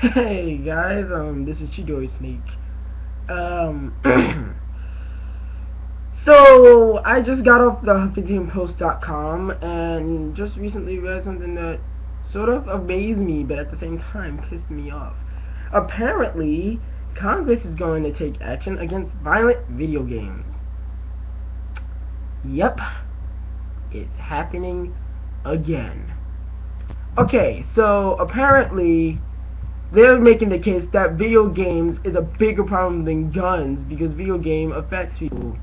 Hey guys, this is Chidori Snake. Um, so I just got off the HuffingtonPost.com and just recently read something that sort of amazed me, but at the same time pissed me off. Apparently, Congress is going to take action against violent video games. Yep, it's happening again. Okay, so apparently they're making the case that video games is a bigger problem than guns because video game affects people.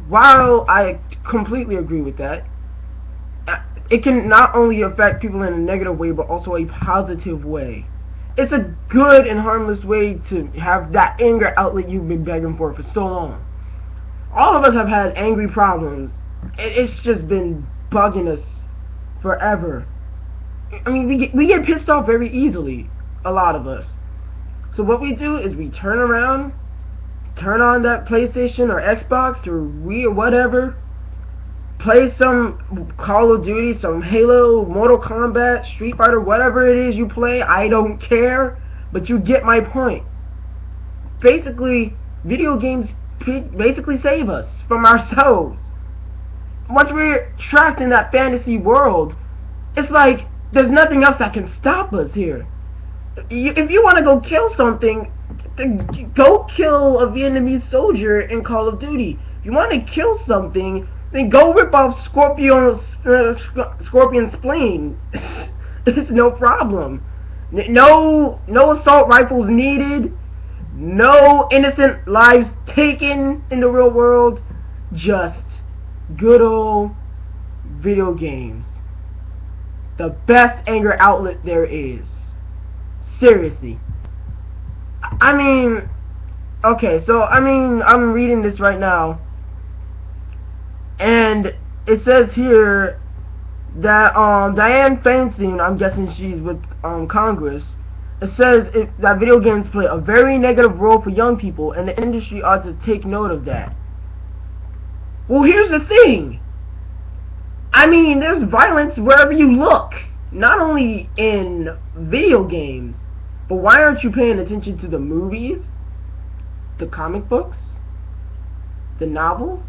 While I completely agree with that, it can not only affect people in a negative way but also a positive way. It's a good and harmless way to have that anger outlet you've been begging for so long. All of us have had angry problems. It's just been bugging us forever. I mean, we get pissed off very easily, a lot of us. So what we do is we turn around, turn on that PlayStation or Xbox or Wii or whatever, play some Call of Duty, some Halo, Mortal Kombat, Street Fighter, whatever it is you play, I don't care, but you get my point. Basically, video games basically save us from ourselves. Once we're trapped in that fantasy world, it's like there's nothing else that can stop us here. If you want to go kill something, go kill a Vietnamese soldier in Call of Duty. If you want to kill something, then go rip off Scorpion's spleen. It's no problem. No assault rifles needed. No innocent lives taken in the real world. Just good old video games. The best anger outlet there is. Seriously. I mean, okay, so I'm reading this right now, and it says here that Dianne Feinstein, I'm guessing she's with Congress. It says that video games play a very negative role for young people, and the industry ought to take note of that. Well, here's the thing. I mean, there's violence wherever you look, not only in video games. But why aren't you paying attention to the movies, the comic books, the novels?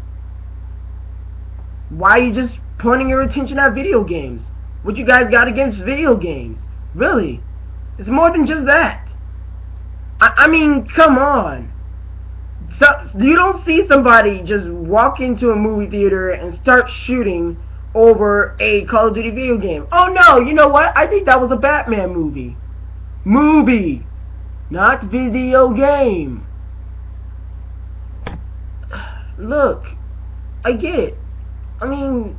Why are you just pointing your attention at video games? What you guys got against video games? Really? It's more than just that. I mean, come on. So, you don't see somebody just walk into a movie theater and start shooting over a Call of Duty video game. Oh no, you know what? I think that was a Batman movie. Movie, not video game. Look, I get it. I mean,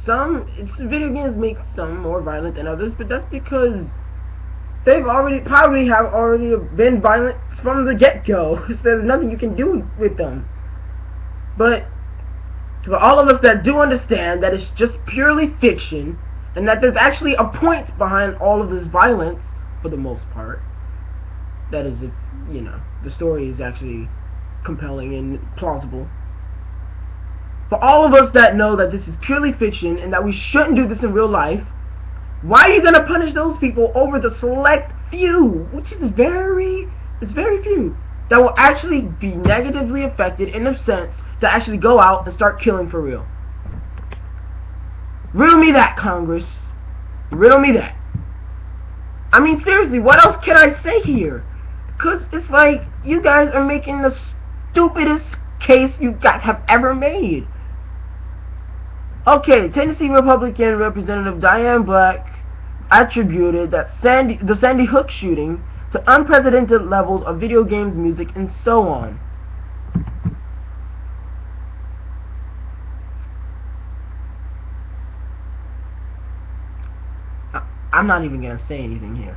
video games make some more violent than others, but that's because they've probably have already been violent from the get-go. So there's nothing you can do with them. But for all of us that do understand that it's just purely fiction, and that there's actually a point behind all of this violence, for the most part, that is, if the story is actually compelling and plausible. For all of us that know that this is purely fiction and that we shouldn't do this in real life, why are you gonna punish those people over the select few, which is very few, that will actually be negatively affected in a sense to actually go out and start killing for real? Riddle me that, Congress. Riddle me that. I mean, seriously, what else can I say here? Because it's like, you guys are making the stupidest case you guys have ever made. Okay, Tennessee Republican Representative Diane Black attributed the Sandy Hook shooting to unprecedented levels of video games, music, and so on. I'm not even going to say anything here.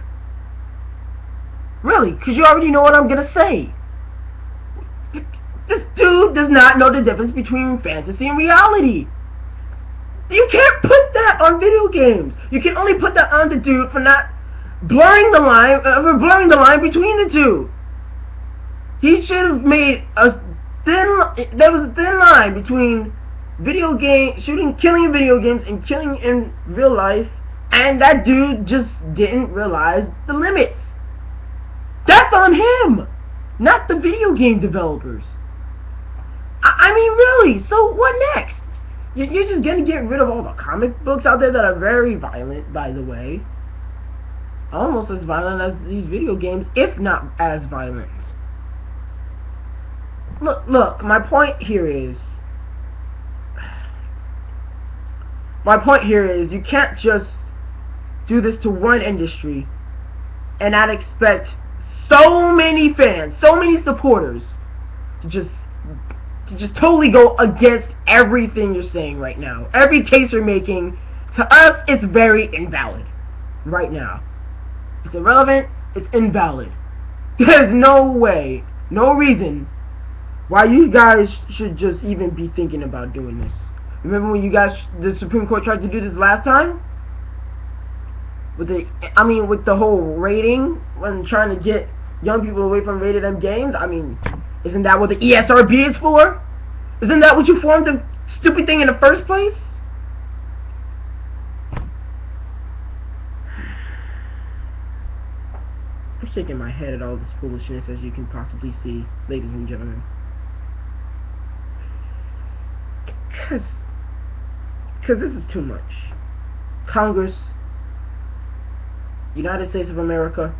Really, because you already know what I'm going to say. This dude does not know the difference between fantasy and reality. You can't put that on video games. You can only put that on the dude for not blurring the line between the two. He should have made there was a thin line between killing in video games and killing in real life. And that dude just didn't realize the limits. That's on him, not the video game developers. I mean, really. So what next? You're just gonna get rid of all the comic books out there that are very violent, by the way. Almost as violent as these video games, if not as violent. Look, my point here is you can't just do this to one industry and not expect so many fans, so many supporters to just totally go against everything you're saying right now. Every case you're making, to us, it's very invalid right now. It's irrelevant, it's invalid. There's no way, no reason why you guys should just even be thinking about doing this. Remember when the Supreme Court tried to do this last time? With the whole rating, when trying to get young people away from rated M games. I mean, isn't that what the ESRB is for? Isn't that what you formed the stupid thing in the first place? I'm shaking my head at all this foolishness, as you can possibly see, ladies and gentlemen. Because this is too much. Congress, United States of America,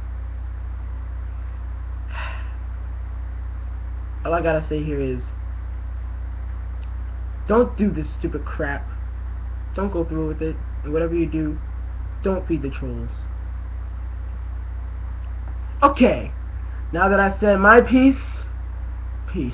all I gotta say here is, don't do this stupid crap. Don't go through with it. And whatever you do, don't feed the trolls. Okay, now that I said my piece, peace.